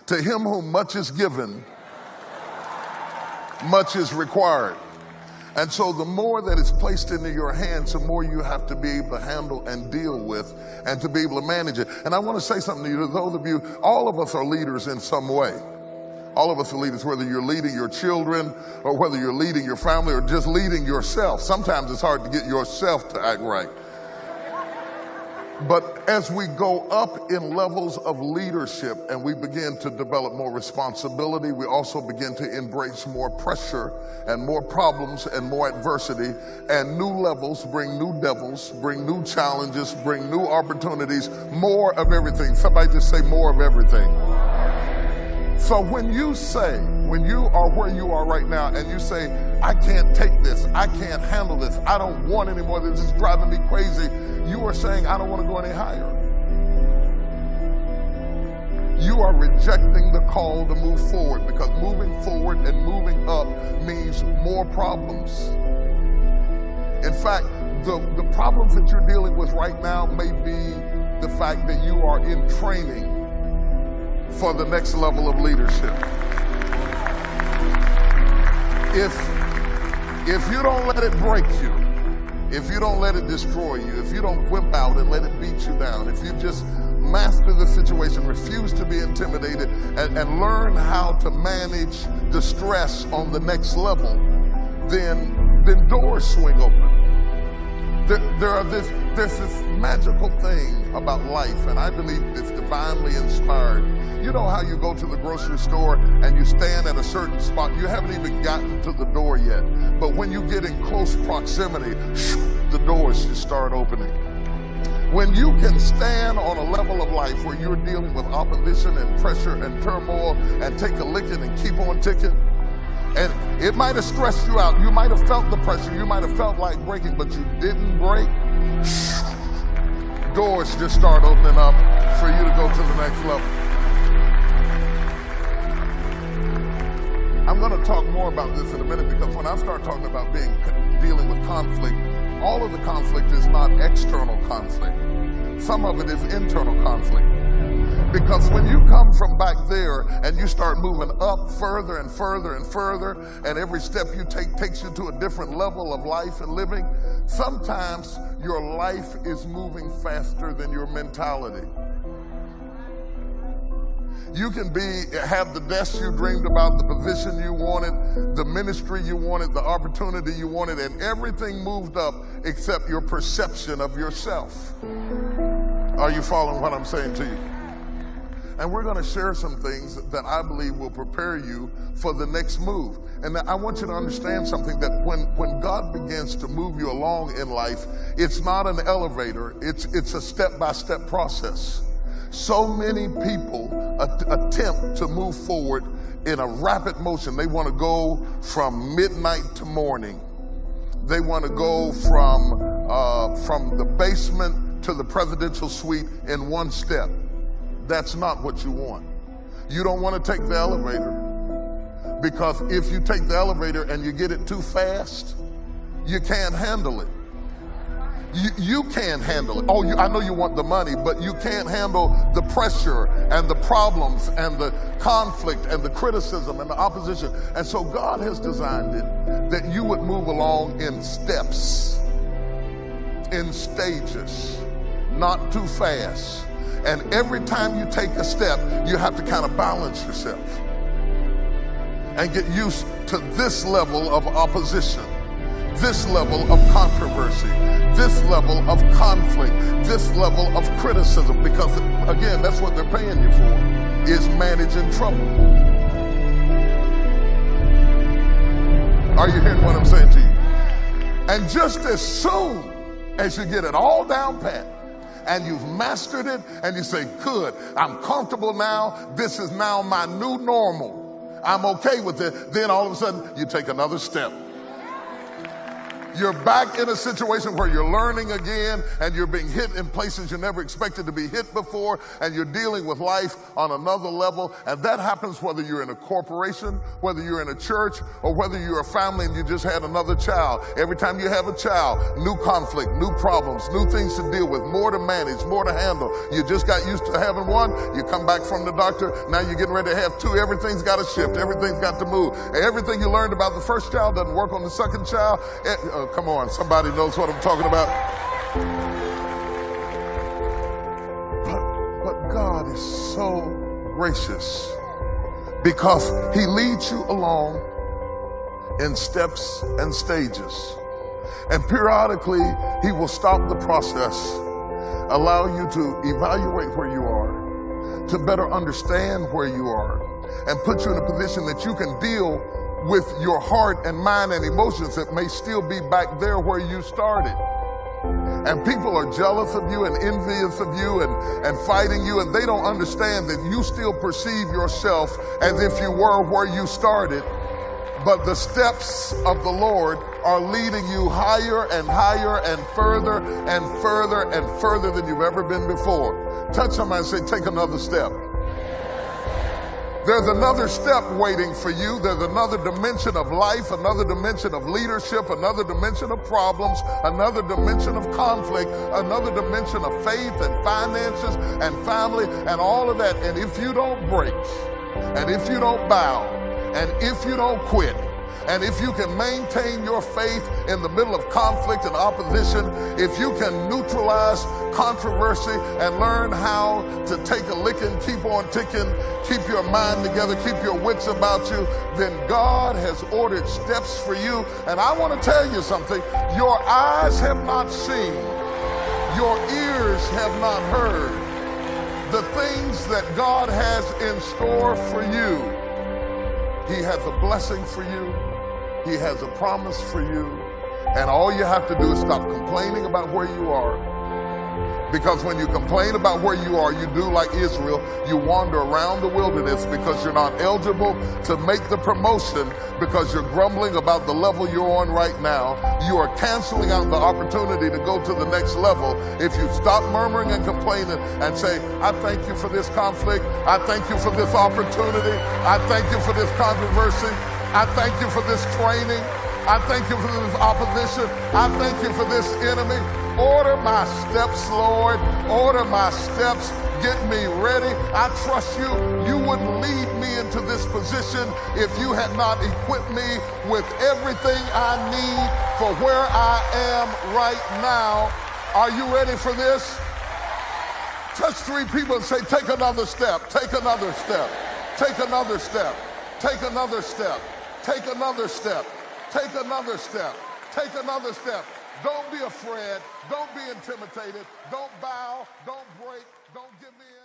To him whom much is given, much is required. And so the more that is placed into your hands, the more you have to be able to handle and deal with and to be able to manage it. And I want to say something to you, to those of you, all of us are leaders in some way. All of us are leaders, whether you're leading your children or whether you're leading your family or just leading yourself. Sometimes it's hard to get yourself to act right. But as we go up in levels of leadership and we begin to develop more responsibility, we also begin to embrace more pressure and more problems and more adversity, and new levels bring new devils, bring new challenges, bring new opportunities, more of everything. Somebody just say more of everything. So when you are where you are right now and you say, I can't take this, I can't handle this, I don't want any more, this is driving me crazy, you are saying, I don't want to go any higher. You are rejecting the call to move forward, because moving forward and moving up means more problems. In fact, the problems that you're dealing with right now may be the fact that you are in training for the next level of leadership. If you don't let it break you, if you don't let it destroy you, if you don't whip out and let it beat you down, if you just master the situation, refuse to be intimidated, and learn how to manage the stress on the next level, then doors swing open. There's this magical thing about life, and I believe it's divinely inspired. You know how you go to the grocery store and you stand at a certain spot, you haven't even gotten to the door yet, but when you get in close proximity, the doors just start opening. When you can stand on a level of life where you're dealing with opposition and pressure and turmoil and take a licking and keep on ticking, and it might have stressed you out, you might have felt the pressure, you might have felt like breaking, but you didn't break, doors just start opening up for you to go to the next level. I'm going to talk more about this in a minute, because when I start talking about dealing with conflict, all of the conflict is not external conflict. Some of it is internal conflict. Because when you come from back there and you start moving up further and further and further, and every step you take takes you to a different level of life and living, sometimes your life is moving faster than your mentality. You can have the desk you dreamed about, the position you wanted, the ministry you wanted, the opportunity you wanted, and everything moved up except your perception of yourself. Are you following what I'm saying to you? And we're going to share some things that I believe will prepare you for the next move. And I want you to understand something, that when God begins to move you along in life, it's not an elevator, it's a step-by-step process. So many people attempt to move forward in a rapid motion. They want to go from midnight to morning. They want to go from the basement to the presidential suite in one step. That's not what you want. You don't want to take the elevator, because if you take the elevator and you get it too fast, you can't handle it. You can't handle it. Oh, I know you want the money, but you can't handle the pressure and the problems and the conflict and the criticism and the opposition. And so God has designed it that you would move along in steps, in stages, not too fast. And every time you take a step, you have to kind of balance yourself and get used to this level of opposition, this level of controversy, this level of conflict, this level of criticism, because again, that's what they're paying you for, is managing trouble. Are you hearing what I'm saying to you? And just as soon as you get it all down pat, and you've mastered it, and you say, good, I'm comfortable now, this is now my new normal, I'm okay with it, then all of a sudden you take another step. You're back in a situation where you're learning again and you're being hit in places you never expected to be hit before, and you're dealing with life on another level. And that happens whether you're in a corporation, whether you're in a church, or whether you're a family and you just had another child. Every time you have a child, new conflict, new problems, new things to deal with, more to manage, more to handle. You just got used to having one. You come back from the doctor. Now you're getting ready to have two. Everything's got to shift. Everything's got to move. Everything you learned about the first child doesn't work on the second child. Come on, somebody knows what I'm talking about. But God is so gracious because he leads you along in steps and stages. And periodically, he will stop the process, allow you to evaluate where you are, to better understand where you are, and put you in a position that you can deal with your heart and mind and emotions that may still be back there where you started. And people are jealous of you and envious of you and fighting you, and they don't understand that you still perceive yourself as if you were where you started. But the steps of the Lord are leading you higher and higher and further and further and further than you've ever been before. Touch somebody and say, take another step. There's another step waiting for you. There's another dimension of life, another dimension of leadership, another dimension of problems, another dimension of conflict, another dimension of faith and finances and family and all of that. And if you don't break, and if you don't bow, and if you don't quit, and if you can maintain your faith in the middle of conflict and opposition, if you can neutralize controversy and learn how to take a licking, keep on ticking, keep your mind together, keep your wits about you, then God has ordered steps for you. And I want to tell you something. Your eyes have not seen, your ears have not heard the things that God has in store for you. He has a blessing for you. He has a promise for you. And all you have to do is stop complaining about where you are. Because when you complain about where you are, you do like Israel. You wander around the wilderness because you're not eligible to make the promotion because you're grumbling about the level you're on right now. You are canceling out the opportunity to go to the next level if you stop murmuring and complaining and say, I thank you for this conflict. I thank you for this opportunity. I thank you for this controversy. I thank you for this training. I thank you for this opposition. I thank you for this enemy. Order my steps, Lord. Order my steps. Get me ready. I trust you. You wouldn't lead me into this position if you had not equipped me with everything I need for where I am right now. Are you ready for this? Touch three people and say, take another step. Take another step. Take another step. Take another step. Take another step. Take another step. Take another step. Don't be afraid. Don't be intimidated. Don't bow. Don't break. Don't give in.